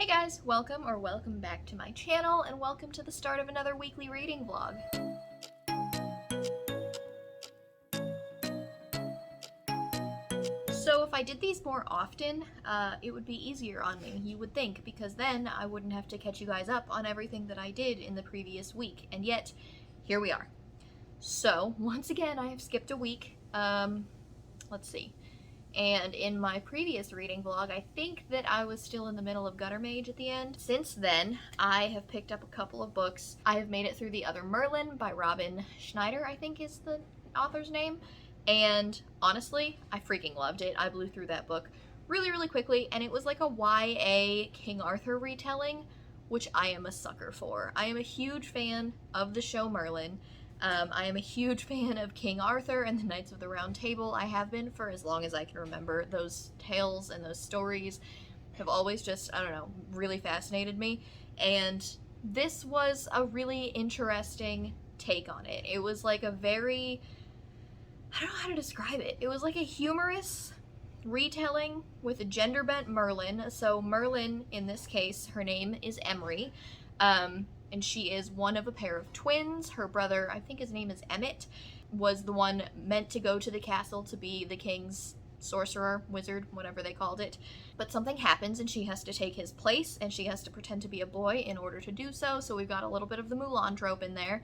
Hey guys, welcome back to my channel, and welcome to the start of another weekly reading vlog. So if I did these more often, it would be easier on me, you would think, because then I wouldn't have to catch you guys up on everything that I did in the previous week, and yet, here we are. So, once again, I have skipped a week. Let's see. And in my previous reading vlog, I think that I was still in the middle of Gutter Mage at the end. Since then, I have picked up a couple of books. I have made it through The Other Merlin by Schneider, I think is the author's name. And honestly, I freaking loved it. I blew through that book really quickly, and it was like a YA King Arthur retelling, which I am a sucker for. I am a huge fan of the show Merlin. I am a huge fan of King Arthur and the Knights of the Round Table. I have been for as long as I can remember. Those tales and those stories have always just, I don't know, really fascinated me. And this was a really interesting take on it. It was like a very, I don't know how to describe it. It was like a humorous retelling with a gender-bent Merlin. So Merlin, in this case, her name is Emery. And she is one of a pair of twins. Her brother, I think his name is Emmett, was the one meant to go to the castle to be the king's sorcerer, wizard, whatever they called it. But something happens and she has to take his place, and she has to pretend to be a boy in order to do so. So we've got a little bit of the Mulan trope in there.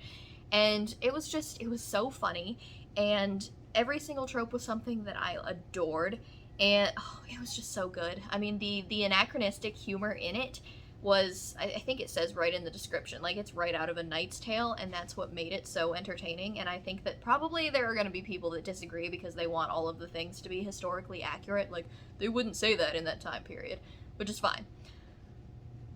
And it was so funny. And every single trope was something that I adored. And oh, it was just so good. I mean, the anachronistic humor in it was, I think it says right in the description, like it's right out of A Knight's Tale, and that's what made it so entertaining. And I think that probably there are going to be people that disagree because they want all of the things to be historically accurate. Like, they wouldn't say that in that time period, which is fine.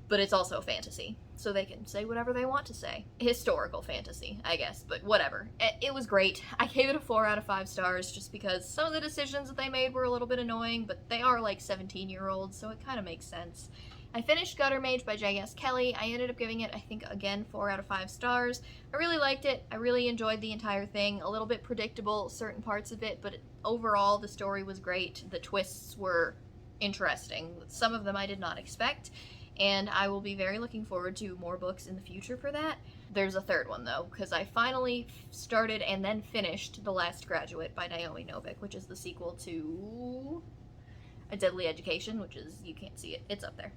But it's also fantasy, so they can say whatever they want to say. Historical fantasy, I guess, but whatever. It was great. I gave it a 4 out of 5 stars just because some of the decisions that they made were a little bit annoying, but they are like 17-year-olds, so it kind of makes sense. I finished Gutter Mage by J.S. Kelly. I ended up giving it, I think, again, 4 out of 5 stars. I really liked it. I really enjoyed the entire thing. A little bit predictable, certain parts of it, but overall, the story was great. The twists were interesting. Some of them I did not expect, and I will be very looking forward to more books in the future for that. There's a third one, though, because I finally started and then finished The Last Graduate by Naomi Novik, which is the sequel to A Deadly Education, which is, you can't see it, it's up there.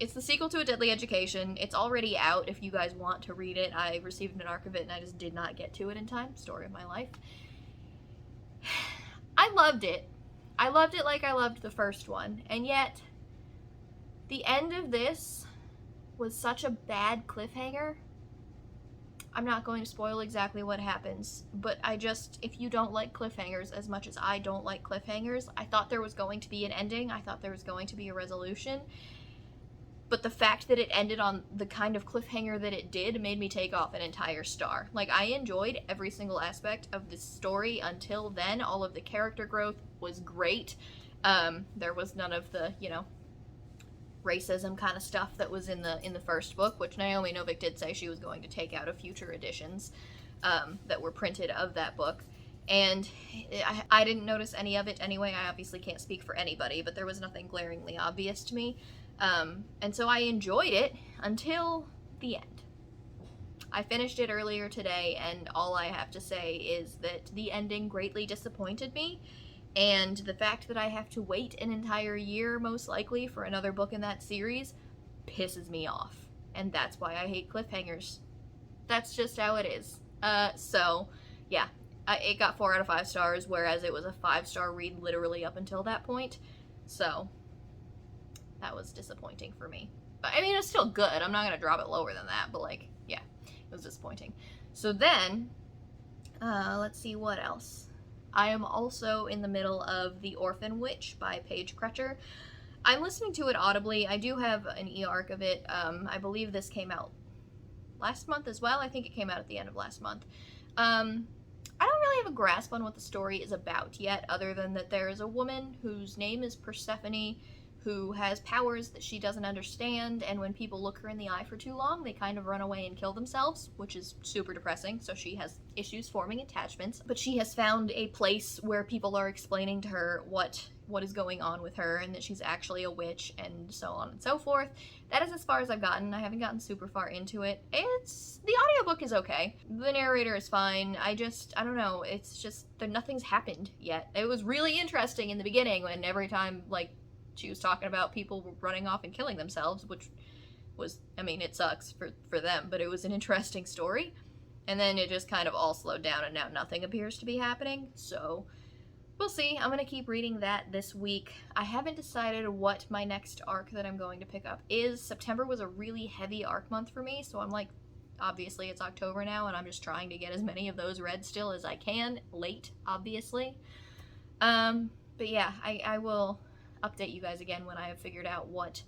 It's the sequel to A Deadly Education. It's already out if you guys want to read it. I received an arc of it and I just did not get to it in time. Story of my life. I loved it. I loved it like I loved the first one, and yet the end of this was such a bad cliffhanger. I'm not going to spoil exactly what happens, but if you don't like cliffhangers as much as I don't like cliffhangers, I thought there was going to be an ending, I thought there was going to be a resolution, but the fact that it ended on the kind of cliffhanger that it did made me take off an entire star. Like, I enjoyed every single aspect of this story until then. All of the character growth was great. There was none of the, racism kind of stuff that was in the first book, which Naomi Novik did say she was going to take out of future editions that were printed of that book. And I didn't notice any of it anyway. I obviously can't speak for anybody, but there was nothing glaringly obvious to me. And so I enjoyed it until the end. I finished it earlier today, and all I have to say is that the ending greatly disappointed me. And the fact that I have to wait an entire year, most likely, for another book in that series pisses me off. And that's why I hate cliffhangers. That's just how it is. So, yeah. It got 4 out of 5 stars, whereas it was a 5-star read literally up until that point. So, that was disappointing for me. But, I mean, it's still good. I'm not going to drop it lower than that, but, like, yeah. It was disappointing. So then, let's see what else. I am also in the middle of The Orphan Witch by Paige Cretcher. I'm listening to it audibly. I do have an e-arc of it. I believe this came out last month as well. I think it came out at the end of last month. I don't really have a grasp on what the story is about yet, other than that there is a woman whose name is Persephone, who has powers that she doesn't understand, and when people look her in the eye for too long, they kind of run away and kill themselves, which is super depressing, so she has issues forming attachments. But she has found a place where people are explaining to her what what is going on with her and that she's actually a witch and so on and so forth. That is as far as I've gotten. I haven't gotten super far into it. The audiobook is okay. The narrator is fine. I don't know, it's just that nothing's happened yet. It was really interesting in the beginning when every time, like, she was talking about people running off and killing themselves, which was, I mean, it sucks for them, but it was an interesting story. And then it just kind of all slowed down and now nothing appears to be happening. So we'll see. I'm going to keep reading that this week. I haven't decided what my next arc that I'm going to pick up is. September was a really heavy arc month for me, so I'm like, obviously it's October now and I'm just trying to get as many of those read still as I can. Late, obviously. But yeah, I will update you guys again when I have figured out what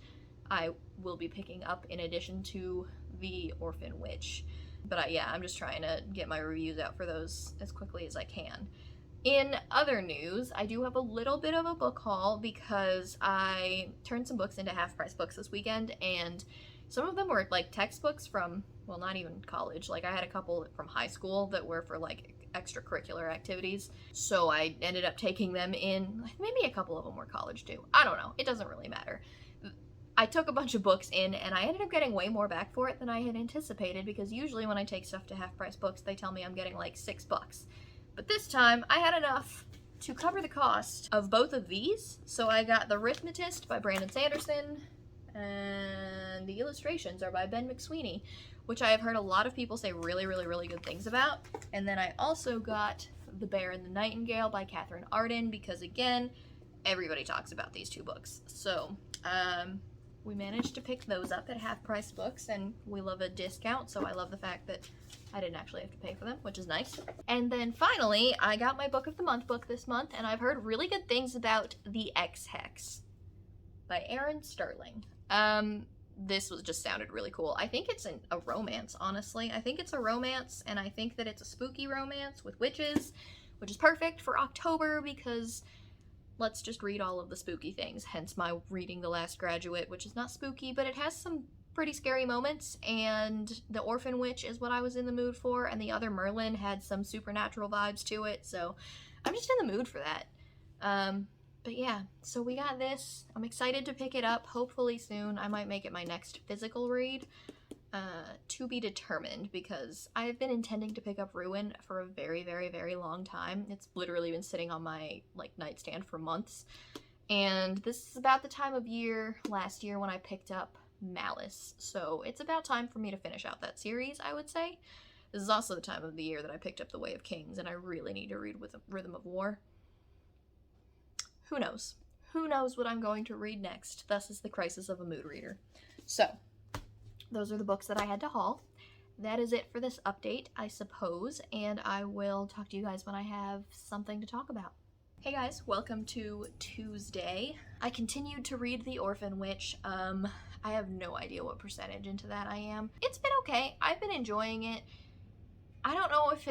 I will be picking up in addition to the Orphan Witch. But yeah, I'm just trying to get my reviews out for those as quickly as I can. In other news, I do have a little bit of a book haul because I turned some books into half-price books this weekend, and some of them were like textbooks from, well, not even college. Like, I had a couple from high school that were for like extracurricular activities, so I ended up taking them in. Maybe a couple of them were college too. I don't know. It doesn't really matter. I took a bunch of books in, and I ended up getting way more back for it than I had anticipated, because usually when I take stuff to half-price books, they tell me I'm getting like $6. But this time, I had enough to cover the cost of both of these. So I got The Rhythmatist by Brandon Sanderson, and the illustrations are by Ben McSweeney, which I have heard a lot of people say really, really, really good things about. And then I also got The Bear and the Nightingale by Katherine Arden, because again, everybody talks about these two books. So, we managed to pick those up at half-price books, and we love a discount, so I love the fact that I didn't actually have to pay for them, which is nice. And then finally, I got my Book of the Month book this month, and I've heard really good things about the X Hex by Aaron Sterling. This just sounded really cool. I think it's a romance, honestly. I think it's a romance, and I think that it's a spooky romance with witches, which is perfect for October because let's just read all of the spooky things, hence my reading The Last Graduate, which is not spooky, but it has some pretty scary moments, and The Orphan Witch is what I was in the mood for, and the other Merlin had some supernatural vibes to it, so I'm just in the mood for that. But yeah, so we got this. I'm excited to pick it up, hopefully soon. I might make it my next physical read. To be determined, because I've been intending to pick up Ruin for a very, very, very long time. It's literally been sitting on my nightstand for months, and this is about the time of year last year when I picked up Malice, so it's about time for me to finish out that series, I would say. This is also the time of the year that I picked up The Way of Kings, and I really need to read with Rhythm of War. Who knows? Who knows what I'm going to read next? Thus is the crisis of a mood reader. So, those are the books that I had to haul. That is it for this update, I suppose, and I will talk to you guys when I have something to talk about. Hey guys, welcome to Tuesday. I continued to read The Orphan Witch. I have no idea what percentage into that I am. It's been okay. I've been enjoying it. I don't know if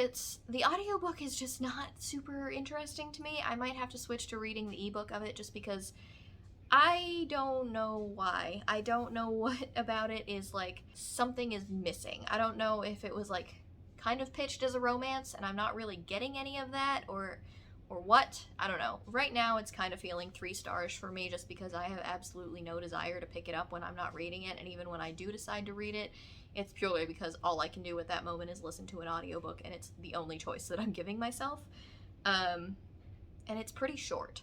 the audiobook is just not super interesting to me. I might have to switch to reading the ebook of it just because I don't know why. I don't know what about it is like something is missing. I don't know if it was like kind of pitched as a romance and I'm not really getting any of that or what. I don't know. Right now it's kind of feeling 3 stars for me just because I have absolutely no desire to pick it up when I'm not reading it, and even when I do decide to read it, it's purely because all I can do at that moment is listen to an audiobook, and it's the only choice that I'm giving myself. And it's pretty short.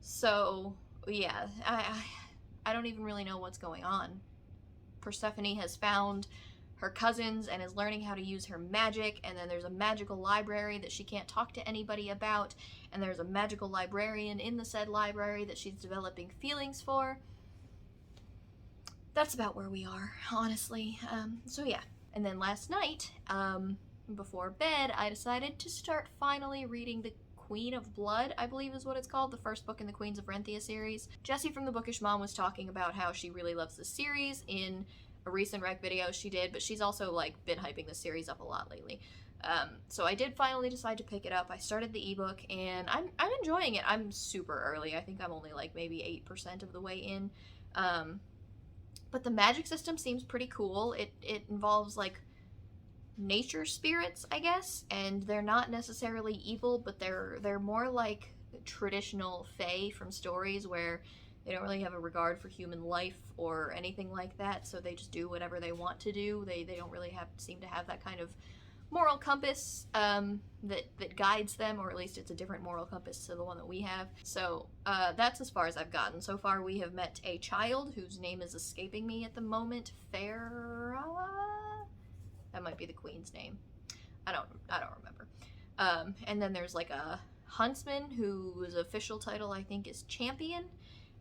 So yeah, I don't even really know what's going on. Persephone has found her cousins and is learning how to use her magic, and then there's a magical library that she can't talk to anybody about, and there's a magical librarian in the said library that she's developing feelings for. That's about where we are, honestly. So yeah. And then last night, before bed, I decided to start finally reading the Queen of Blood, I believe is what it's called, the first book in the Queens of Renthia series. Jessie from the Bookish Mom was talking about how she really loves this series in a recent rec video she did, but she's also like been hyping this series up a lot lately. So I did finally decide to pick it up. I started the ebook and I'm enjoying it. I'm super early. I think I'm only like maybe 8% of the way in. But the magic system seems pretty cool. It involves like nature spirits, I guess, and they're not necessarily evil, but they're more like traditional fae from stories where they don't really have a regard for human life or anything like that, so they just do whatever they want to do. They don't really seem to have that kind of moral compass that guides them, or at least it's a different moral compass to the one that we have. So that's as far as I've gotten. So far we have met a child whose name is escaping me at the moment. Farah? That might be the queen's name. I don't remember. And then there's like a huntsman whose official title I think is champion.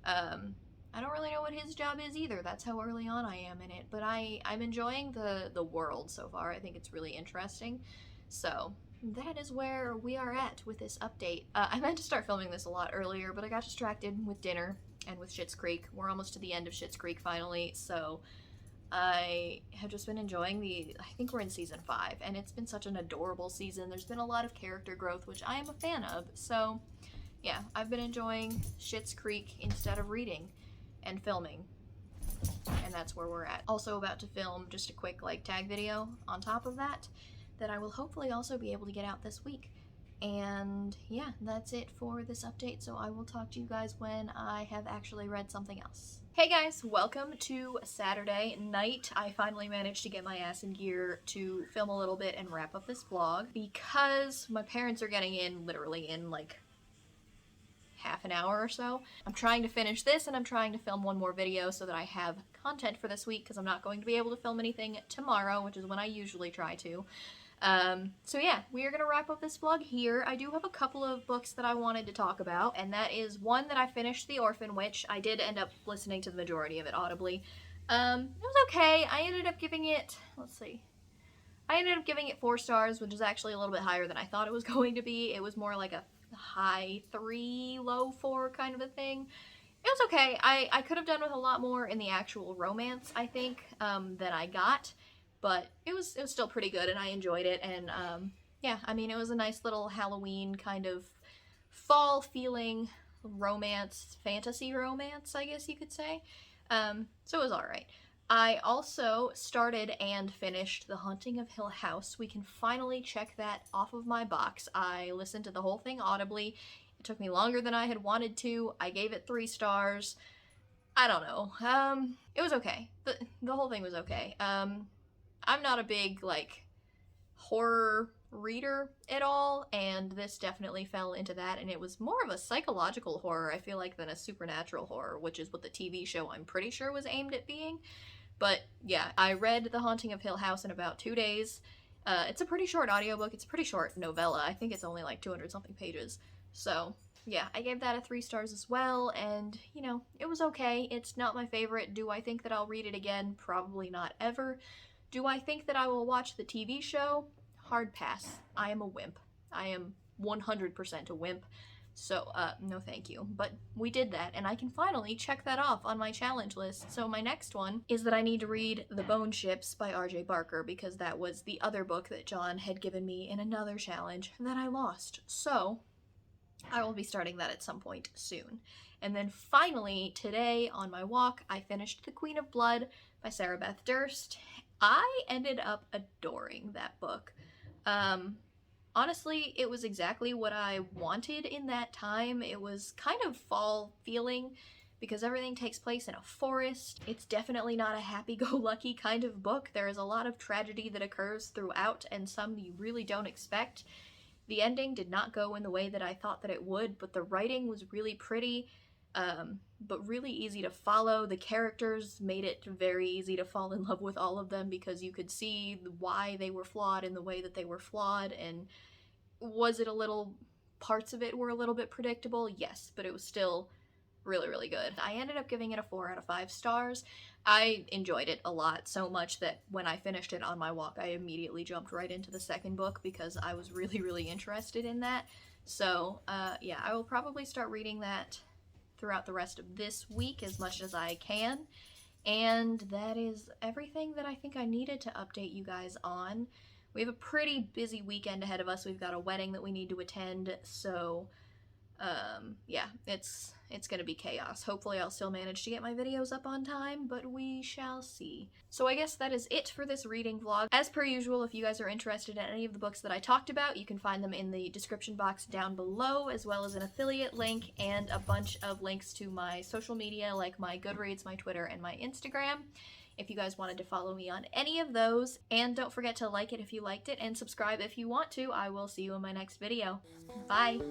I don't really know what his job is either. That's how early on I am in it. But I'm enjoying the world so far. I think it's really interesting. So that is where we are at with this update. I meant to start filming this a lot earlier, but I got distracted with dinner and with Schitt's Creek. We're almost to the end of Schitt's Creek finally, so I have just been enjoying I think we're in season 5, and it's been such an adorable season. There's been a lot of character growth, which I am a fan of. So yeah, I've been enjoying Schitt's Creek instead of reading and filming, and that's where we're at. Also about to film just a quick tag video on top of that I will hopefully also be able to get out this week. And yeah, that's it for this update, so I will talk to you guys when I have actually read something else. Hey guys, welcome to Saturday night. I finally managed to get my ass in gear to film a little bit and wrap up this vlog because my parents are getting in literally in half an hour or so. I'm trying to finish this, and I'm trying to film one more video so that I have content for this week, because I'm not going to be able to film anything tomorrow, which is when I usually try to. So yeah, we are going to wrap up this vlog here. I do have a couple of books that I wanted to talk about, and that is one that I finished, The Orphan Witch. I did end up listening to the majority of it audibly. It was okay. I ended up giving it, I ended up giving it 4 stars, which is actually a little bit higher than I thought it was going to be. It was more like a high 3, low 4 kind of a thing. It was okay. I could have done with a lot more in the actual romance, I think, than I got. But it was still pretty good, and I enjoyed it, and yeah, I mean, it was a nice little Halloween kind of fall feeling romance, fantasy romance, I guess you could say. So it was alright. I also started and finished The Haunting of Hill House. We can finally check that off of my box. I listened to the whole thing audibly. It took me longer than I had wanted to. I gave it 3 stars. I don't know. It was okay. The whole thing was okay. I'm not a big, horror reader at all, and this definitely fell into that, and it was more of a psychological horror, I feel like, than a supernatural horror, which is what the TV show, I'm pretty sure, was aimed at being. But yeah, I read The Haunting of Hill House in about 2 days. It's a pretty short audiobook. It's a pretty short novella. I think it's only 200-something pages. So yeah, I gave that a 3 stars as well, and, you know, it was okay. It's not my favorite. Do I think that I'll read it again? Probably not ever. Do I think that I will watch the TV show? Hard pass. I am a wimp. I am 100% a wimp. So, no thank you. But we did that, and I can finally check that off on my challenge list. So my next one is that I need to read The Bone Ships by R.J. Barker, because that was the other book that John had given me in another challenge that I lost. So I will be starting that at some point soon. And then finally, today on my walk, I finished The Queen of Blood by Sarah Beth Durst. I ended up adoring that book. Honestly, it was exactly what I wanted in that time. It was kind of fall feeling because everything takes place in a forest. It's definitely not a happy-go-lucky kind of book. There is a lot of tragedy that occurs throughout, and some you really don't expect. The ending did not go in the way that I thought that it would, but the writing was really pretty. But really easy to follow. The characters made it very easy to fall in love with all of them because you could see why they were flawed in the way that they were flawed. And was it parts of it were a little bit predictable? Yes, but it was still really, really good. I ended up giving it a 4 out of 5 stars. I enjoyed it a lot, so much that when I finished it on my walk, I immediately jumped right into the second book because I was really, really interested in that. So, yeah, I will probably start reading that throughout the rest of this week as much as I can. And that is everything that I think I needed to update you guys on. We have a pretty busy weekend ahead of us. We've got a wedding that we need to attend, so Yeah, it's gonna be chaos. Hopefully I'll still manage to get my videos up on time, but we shall see. So I guess that is it for this reading vlog. As per usual, if you guys are interested in any of the books that I talked about, you can find them in the description box down below, as well as an affiliate link and a bunch of links to my social media, like my Goodreads, my Twitter, and my Instagram, if you guys wanted to follow me on any of those. And don't forget to like it if you liked it, and subscribe if you want to. I will see you in my next video. Bye!